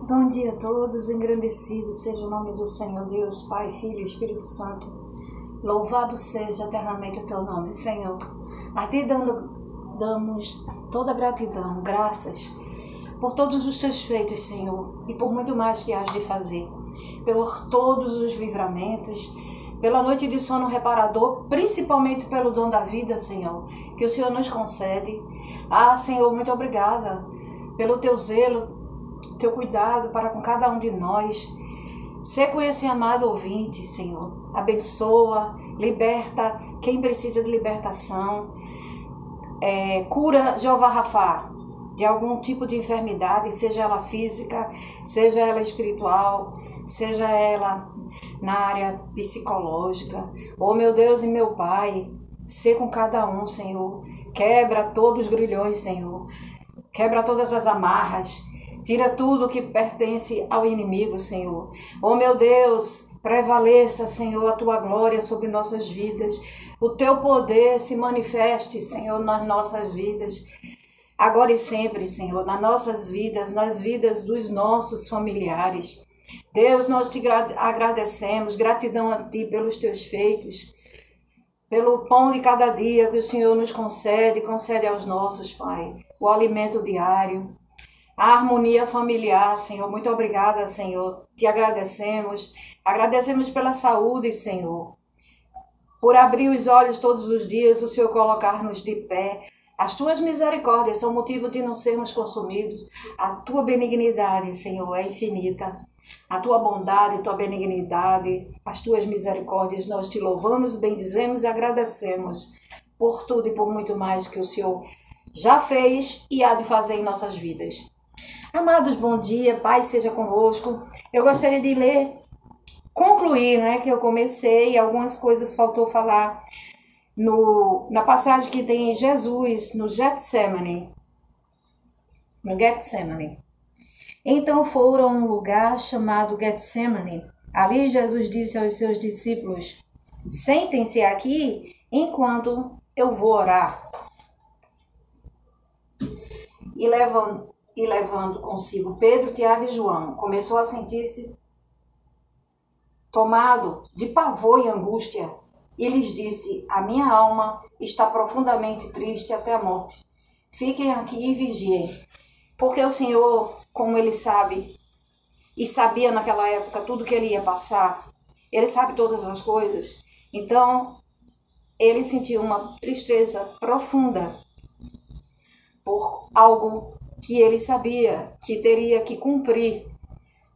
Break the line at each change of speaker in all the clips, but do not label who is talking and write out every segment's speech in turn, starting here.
Bom dia a todos, engrandecido seja o nome do Senhor Deus, Pai, Filho e Espírito Santo. Louvado seja eternamente o teu nome, Senhor. A ti damos toda a gratidão, graças por todos os teus feitos, Senhor, e por muito mais que has de fazer. Por todos os livramentos, pela noite de sono reparador, principalmente pelo dom da vida, Senhor, que o Senhor nos concede. Senhor, muito obrigada pelo teu zelo, teu cuidado para com cada um de nós. Sê com esse amado ouvinte, Senhor. Abençoa, liberta quem precisa de libertação. Cura Jeová Rafá de algum tipo de enfermidade, seja ela física, seja ela espiritual, seja ela na área psicológica. Oh, meu Deus e meu Pai, sê com cada um, Senhor. Quebra todos os grilhões, Senhor. Quebra todas as amarras. Tira tudo que pertence ao inimigo, Senhor. Oh, meu Deus, prevaleça, Senhor, a tua glória sobre nossas vidas. O teu poder se manifeste, Senhor, nas nossas vidas. Agora e sempre, Senhor, nas nossas vidas, nas vidas dos nossos familiares. Deus, nós te agradecemos, gratidão a ti pelos teus feitos, pelo pão de cada dia que o Senhor nos concede aos nossos, Pai, o alimento diário. A harmonia familiar, Senhor, muito obrigada, Senhor, te agradecemos pela saúde, Senhor, por abrir os olhos todos os dias, o Senhor colocar-nos de pé. As tuas misericórdias são motivo de não sermos consumidos. A tua benignidade, Senhor, é infinita. A tua bondade, a tua benignidade, as tuas misericórdias, nós te louvamos, bendizemos e agradecemos por tudo e por muito mais que o Senhor já fez e há de fazer em nossas vidas. Amados, bom dia, Pai seja convosco. Eu gostaria de concluir, que eu comecei, algumas coisas faltou falar na passagem que tem Jesus no Getsemane. Então foram a um lugar chamado Getsemane. Ali Jesus disse aos seus discípulos: sentem-se aqui enquanto eu vou orar. E levando consigo Pedro, Tiago e João, começou a sentir-se tomado de pavor e angústia. E lhes disse: a minha alma está profundamente triste até a morte. Fiquem aqui e vigiem. Porque o Senhor, como Ele sabe, e sabia naquela época tudo que Ele ia passar, Ele sabe todas as coisas. Então, Ele sentiu uma tristeza profunda por algo que Ele sabia que teria que cumprir.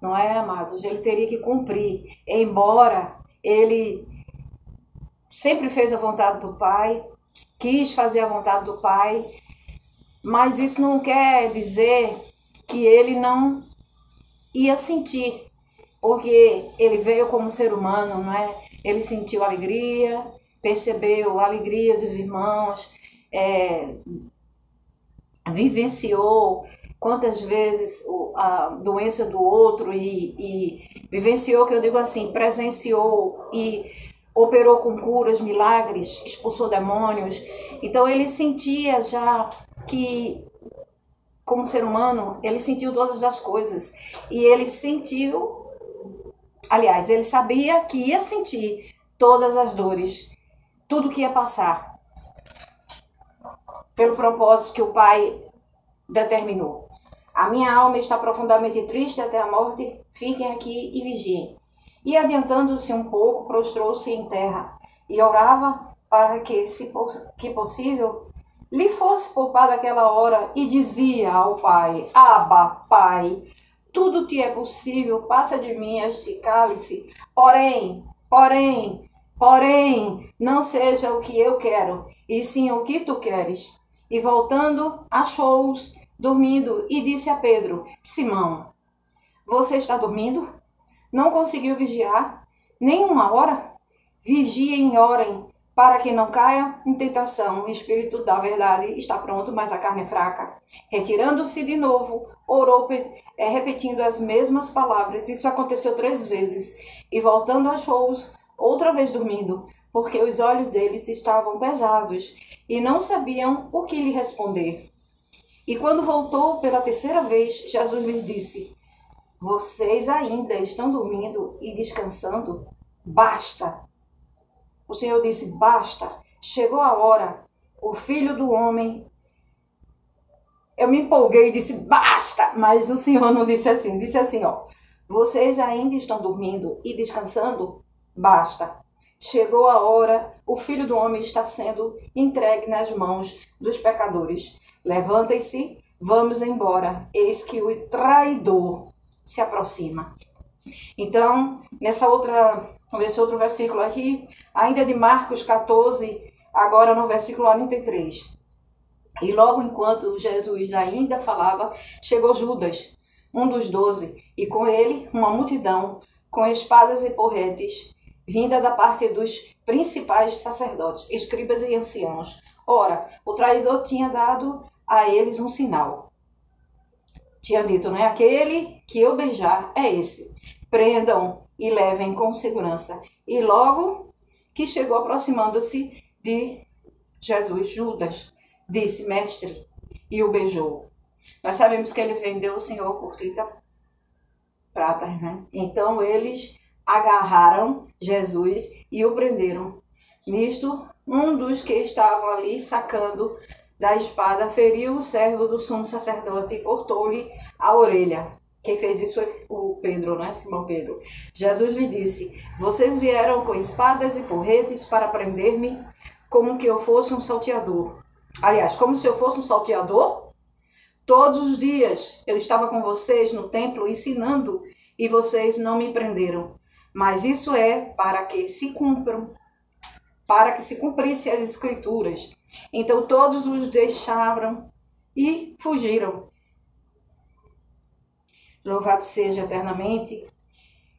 Não é, amados? Ele teria que cumprir. Embora Ele sempre fez a vontade do Pai, quis fazer a vontade do Pai, mas isso não quer dizer que Ele não ia sentir, porque Ele veio como ser humano, não é? Ele sentiu alegria, percebeu a alegria dos irmãos, vivenciou quantas vezes a doença do outro e vivenciou, que eu digo assim, presenciou e operou com curas, milagres, expulsou demônios. Então ele sentia já que, como ser humano, ele sentiu todas as coisas. E ele sentiu, aliás, ele sabia que ia sentir todas as dores, tudo que ia passar, pelo propósito que o Pai determinou. A minha alma está profundamente triste até a morte, fiquem aqui e vigiem. E adiantando-se um pouco, prostrou-se em terra e orava para que, se possível, lhe fosse poupada aquela hora, e dizia ao Pai: Abba, Pai, tudo te é possível, passa de mim este cálice, porém, não seja o que eu quero, e sim o que tu queres. E voltando, achou-os dormindo e disse a Pedro: Simão, você está dormindo? Não conseguiu vigiar nem uma hora? Vigiem e orem, para que não caia em tentação. O espírito da verdade está pronto, mas a carne é fraca. Retirando-se de novo, orou, repetindo as mesmas palavras. Isso aconteceu 3 vezes. E voltando, achou-os outra vez dormindo, porque os olhos deles estavam pesados e não sabiam o que lhe responder. E quando voltou pela 3ª vez, Jesus lhes disse: vocês ainda estão dormindo e descansando? Basta. O Senhor disse, basta. Chegou a hora. O Filho do Homem... Eu me empolguei e disse, basta. Mas o Senhor não disse assim. Disse assim, ó. Vocês ainda estão dormindo e descansando? Basta. Chegou a hora. O Filho do Homem está sendo entregue nas mãos dos pecadores. Levantem-se, vamos embora. Eis que o traidor se aproxima. Então, nesse outro versículo aqui, ainda de Marcos 14, agora no versículo 43. E logo enquanto Jesus ainda falava, chegou Judas, um dos 12, e com ele uma multidão, com espadas e porretes, vinda da parte dos principais sacerdotes, escribas e anciãos. Ora, o traidor tinha dado a eles um sinal. Tinha dito, né? Aquele que eu beijar é esse. Prendam e levem com segurança. E logo que chegou aproximando-se de Jesus, Judas disse, mestre, e o beijou. Nós sabemos que ele vendeu o Senhor por 30 pratas, né? Então eles agarraram Jesus e o prenderam. Nisto, um dos que estavam ali sacando da espada feriu o servo do sumo sacerdote e cortou-lhe a orelha. Quem fez isso foi o Pedro, né? Simão Pedro. Jesus lhe disse, vocês vieram com espadas e porretes para prender-me como que eu fosse um salteador. Aliás, como se eu fosse um salteador? Todos os dias eu estava com vocês no templo ensinando e vocês não me prenderam. Mas isso é para que se cumprissem as escrituras. Então todos os deixaram e fugiram. Louvado seja eternamente.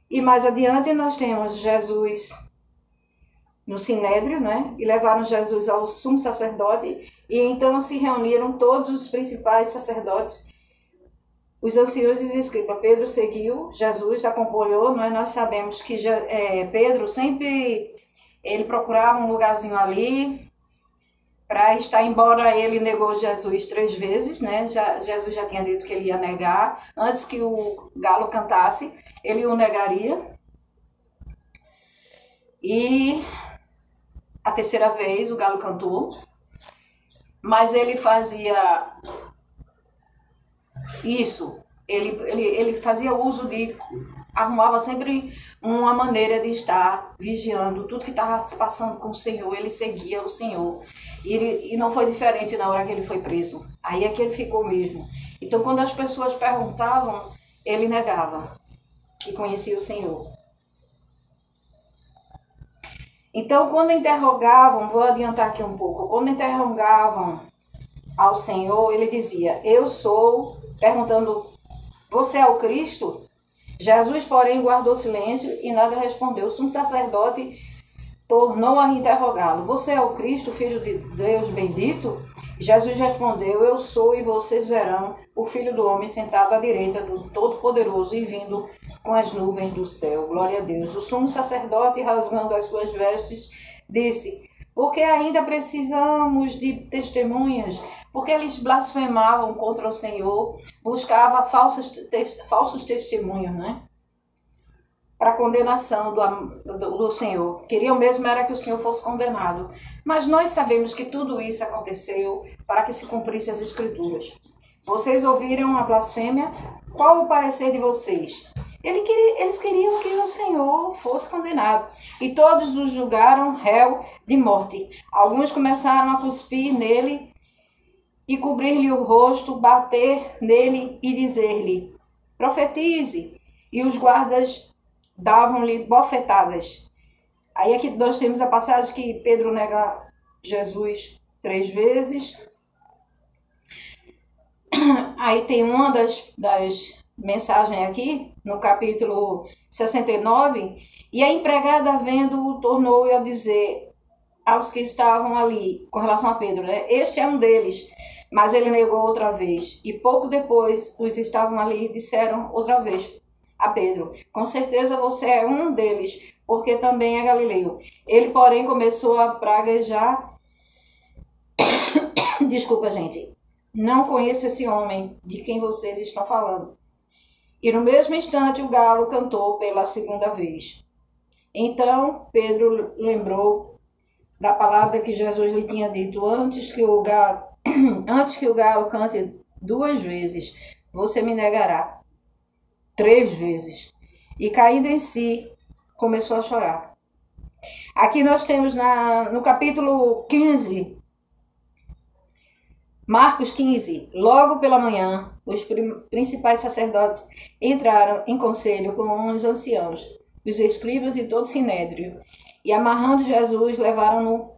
E mais adiante nós temos Jesus no Sinédrio, né? E levaram Jesus ao sumo sacerdote. E então se reuniram todos os principais sacerdotes, os anciãos e os escribas. Pedro seguiu, Jesus acompanhou, né? Nós sabemos que Pedro sempre ele procurava um lugarzinho ali para estar, embora ele negou Jesus 3 vezes, né? Jesus já tinha dito que ele ia negar. Antes que o galo cantasse, ele o negaria. E a terceira vez o galo cantou. Mas ele fazia isso. Ele fazia uso de... Arrumava sempre uma maneira de estar vigiando tudo que estava se passando com o Senhor. Ele seguia o Senhor. E não foi diferente na hora que ele foi preso. Aí é que ele ficou mesmo. Então, quando as pessoas perguntavam, ele negava que conhecia o Senhor. Então, quando interrogavam, vou adiantar aqui um pouco, quando interrogavam ao Senhor, ele dizia, eu sou, perguntando, você é o Cristo? Jesus, porém, guardou silêncio e nada respondeu. O sumo sacerdote tornou a interrogá-lo. Você é o Cristo, Filho de Deus bendito? Jesus respondeu, eu sou, e vocês verão o Filho do Homem sentado à direita do Todo-Poderoso e vindo com as nuvens do céu. Glória a Deus. O sumo sacerdote, rasgando as suas vestes, disse, porque ainda precisamos de testemunhas, porque eles blasfemavam contra o Senhor, buscavam falsos testemunhos, né? Para a condenação do Senhor. Queriam mesmo era que o Senhor fosse condenado. Mas nós sabemos que tudo isso aconteceu para que se cumprisse as Escrituras. Vocês ouviram a blasfêmia? Qual o parecer de vocês? Eles queriam que o Senhor fosse condenado. E todos o julgaram réu de morte. Alguns começaram a cuspir nele e cobrir-lhe o rosto, bater nele e dizer-lhe, profetize. E os guardas davam-lhe bofetadas. Aí é que nós temos a passagem que Pedro nega Jesus 3 vezes. Aí tem uma das mensagens aqui, no capítulo 69, e a empregada vendo-o tornou a dizer aos que estavam ali, com relação a Pedro, né? Este é um deles, mas ele negou outra vez. E pouco depois, os que estavam ali disseram outra vez a Pedro, com certeza você é um deles, porque também é galileu. Ele, porém, começou a praguejar. Desculpa, gente. Não conheço esse homem de quem vocês estão falando. E no mesmo instante o galo cantou pela segunda vez. Então Pedro lembrou da palavra que Jesus lhe tinha dito: antes que o galo cante 2 vezes, você me negará 3 vezes. E caindo em si, começou a chorar. Aqui nós temos no capítulo 15, Marcos 15, logo pela manhã, os principais sacerdotes entraram em conselho com os anciãos, os escribas e todo o sinédrio, e amarrando Jesus,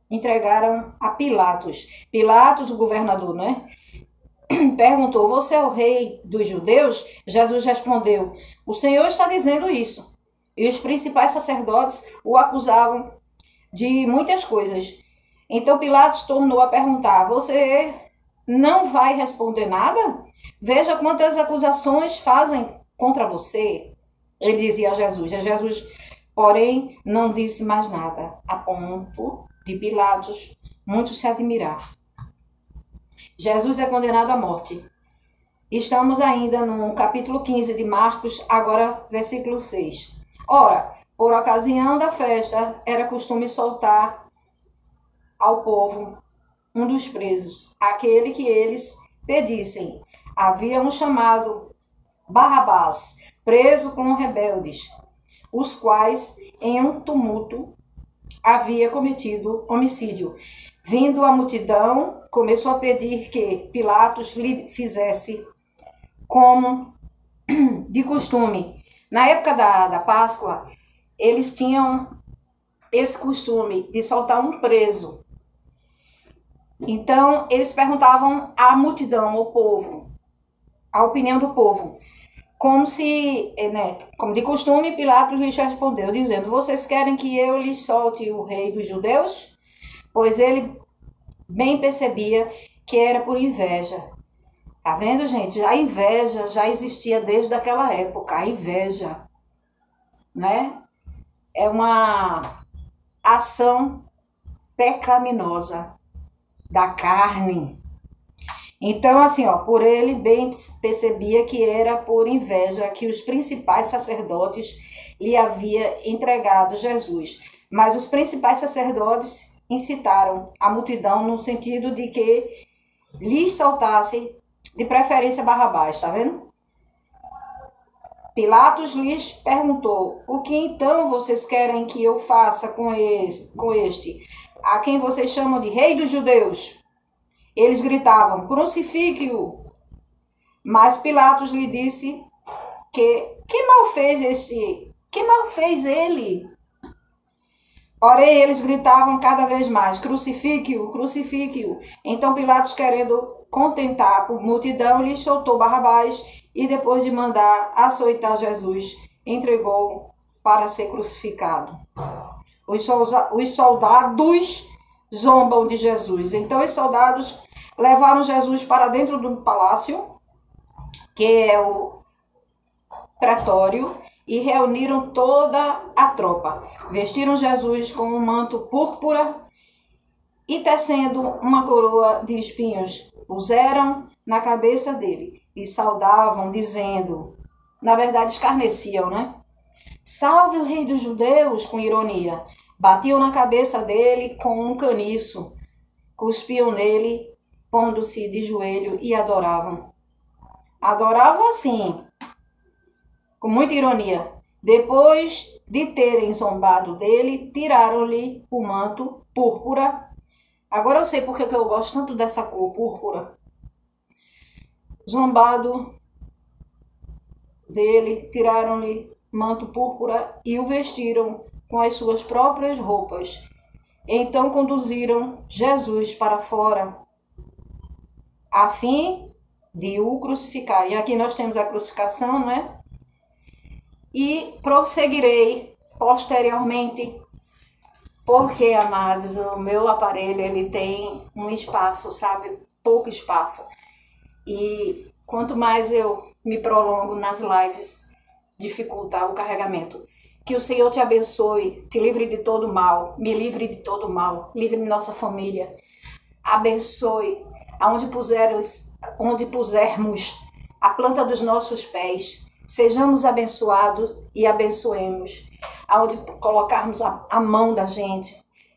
entregaram a Pilatos. Pilatos, o governador, né? Perguntou: você é o rei dos judeus? Jesus respondeu: o Senhor está dizendo isso. E os principais sacerdotes o acusavam de muitas coisas. Então Pilatos tornou a perguntar: você não vai responder nada? Veja quantas acusações fazem contra você. Ele dizia a Jesus. Jesus, porém, não disse mais nada, a ponto de Pilatos muito se admirar. Jesus é condenado à morte. Estamos ainda no capítulo 15 de Marcos, agora versículo 6. Ora, por ocasião da festa, era costume soltar ao povo um dos presos, aquele que eles pedissem. Havia um chamado Barrabás, preso com rebeldes, os quais, em um tumulto, havia cometido homicídio. Vindo a multidão, começou a pedir que Pilatos lhe fizesse como de costume. Na época da Páscoa, eles tinham esse costume de soltar um preso. Então, eles perguntavam à multidão, ao povo, a opinião do povo. Como de costume, Pilatos lhes respondeu, dizendo: vocês querem que eu lhes solte o rei dos judeus? Pois ele bem percebia que era por inveja. Tá vendo, gente? A inveja já existia desde aquela época. A inveja, né? É uma ação pecaminosa da carne. Então, assim, por ele bem percebia que era por inveja que os principais sacerdotes lhe havia entregado Jesus. Mas os principais sacerdotes incitaram a multidão no sentido de que lhes soltasse de preferência Barrabás, tá vendo? Pilatos lhes perguntou: o que então vocês querem que eu faça com este, a quem vocês chamam de rei dos judeus? Eles gritavam: crucifique-o. Mas Pilatos lhe disse que mal fez ele? Porém, eles gritavam cada vez mais: crucifique-o, crucifique-o. Então Pilatos, querendo contentar a multidão, lhe soltou Barrabás e, depois de mandar açoitar Jesus, entregou para ser crucificado. Os soldados zombam de Jesus. Então os soldados levaram Jesus para dentro do palácio, que é o pretório, e reuniram toda a tropa. Vestiram Jesus com um manto púrpura e, tecendo uma coroa de espinhos, puseram na cabeça dele e saudavam, dizendo, na verdade escarneciam, né? Salve o rei dos judeus, com ironia. Batiam na cabeça dele com um caniço, cuspiam nele, pondo-se de joelho, e adoravam. Adoravam assim, com muita ironia. Depois de terem zombado dele, tiraram-lhe o manto púrpura. Agora eu sei porque que eu gosto tanto dessa cor púrpura. Zombado dele, tiraram-lhe manto púrpura e o vestiram com as suas próprias roupas. Então conduziram Jesus para fora, a fim de o crucificar. E aqui nós temos a crucificação, né? E prosseguirei posteriormente, porque, amados, o meu aparelho ele tem um espaço, sabe? Pouco espaço. E quanto mais eu me prolongo nas lives, dificulta o carregamento. Que o Senhor te abençoe, te livre de todo mal, me livre de todo mal, livre nossa família. Abençoe onde pusermos a planta dos nossos pés. Sejamos abençoados e abençoemos. Aonde colocarmos a mão da gente,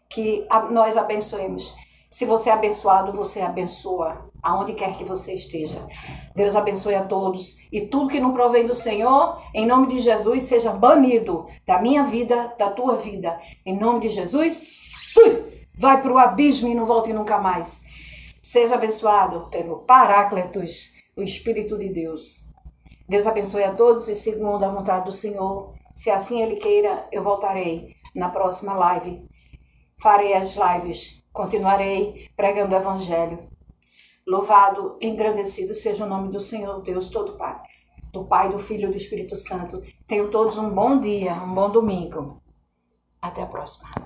que nós abençoemos. Se você é abençoado, você abençoa. Aonde quer que você esteja. Deus abençoe a todos. E tudo que não provém do Senhor, em nome de Jesus, seja banido da minha vida, da tua vida. Em nome de Jesus, vai para o abismo e não volte nunca mais. Seja abençoado pelo Paráclitos, o Espírito de Deus. Deus abençoe a todos e segundo a vontade do Senhor. Se assim Ele queira, eu voltarei na próxima live. Farei as lives. Continuarei pregando o Evangelho. Louvado, engrandecido seja o nome do Senhor, Deus todo Pai. Do Pai, do Filho e do Espírito Santo. Tenham todos um bom dia, um bom domingo. Até a próxima.